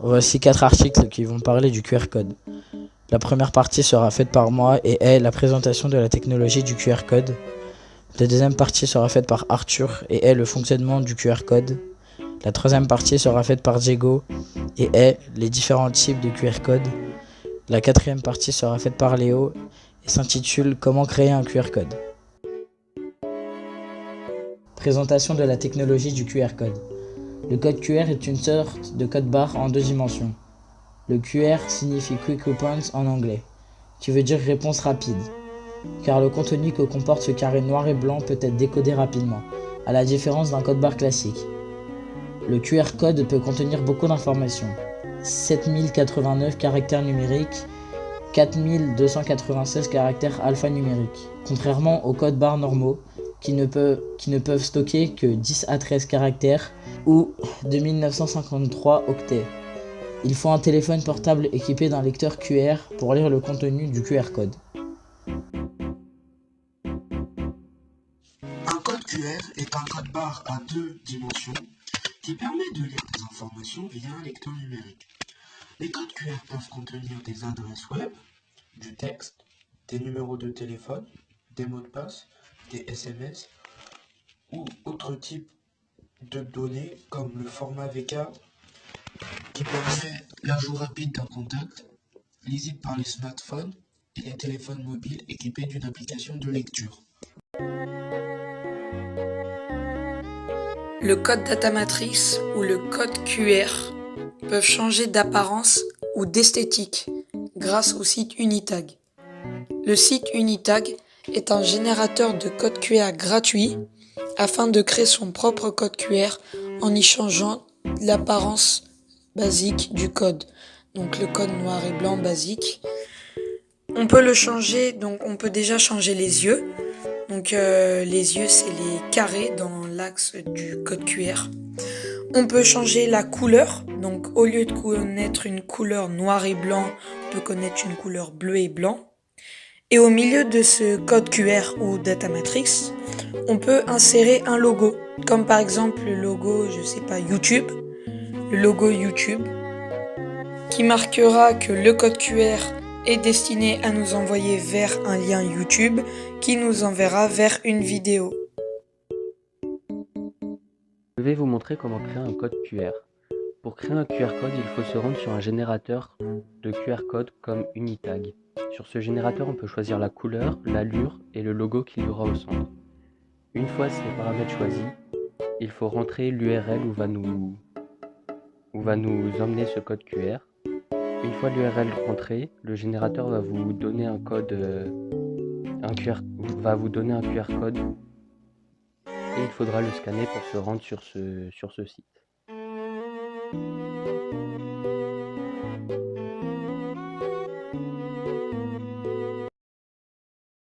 Voici 4 articles qui vont parler du QR code. La première partie sera faite par moi et est la présentation de la technologie du QR code. La deuxième partie sera faite par Arthur et est le fonctionnement du QR code. La troisième partie sera faite par Diego et est les différents types de QR code. La quatrième partie sera faite par Léo et s'intitule Comment créer un QR code. Présentation de la technologie du QR code. Le code QR est une sorte de code barre en 2 dimensions. Le QR signifie Quick Response en anglais, qui veut dire réponse rapide, car le contenu que comporte ce carré noir et blanc peut être décodé rapidement, à la différence d'un code barre classique. Le QR code peut contenir beaucoup d'informations, 7089 caractères numériques, 4296 caractères alphanumériques, contrairement aux codes barres normaux qui ne peuvent stocker que 10 à 13 caractères ou 2953 octets. Il faut un téléphone portable équipé d'un lecteur QR pour lire le contenu du QR code. Un code QR est un code barre à 2 dimensions qui permet de lire des informations via un lecteur numérique. Les codes QR peuvent contenir des adresses web, du texte, des numéros de téléphone, des mots de passe, des SMS ou autres types de données comme le format VK qui permet l'ajout rapide d'un contact, lisible par les smartphones et les téléphones mobiles équipés d'une application de lecture. Le code data matrix ou le code QR peuvent changer d'apparence ou d'esthétique grâce au site Unitag. Le site Unitag est un générateur de code QR gratuit afin de créer son propre code QR en y changeant l'apparence basique du code. Donc le code noir et blanc basique. On peut le changer, donc on peut déjà changer les yeux. Donc les yeux, c'est les carrés dans l'axe du code QR. On peut changer la couleur. Donc au lieu de connaître une couleur noir et blanc, on peut connaître une couleur bleu et blanc. Et au milieu de ce code QR ou data matrix, on peut insérer un logo. Comme par exemple le logo, YouTube. Le logo YouTube qui marquera que le code QR est destiné à nous envoyer vers un lien YouTube qui nous enverra vers une vidéo. Je vais vous montrer comment créer un code QR. Pour créer un QR code, il faut se rendre sur un générateur de QR code comme Unitag. Sur ce générateur, on peut choisir la couleur, l'allure et le logo qu'il y aura au centre. Une fois ces paramètres choisis, il faut rentrer l'URL où va nous emmener ce code QR. Une fois l'URL rentrée, le générateur va vous donner un QR code et il faudra le scanner pour se rendre sur ce site.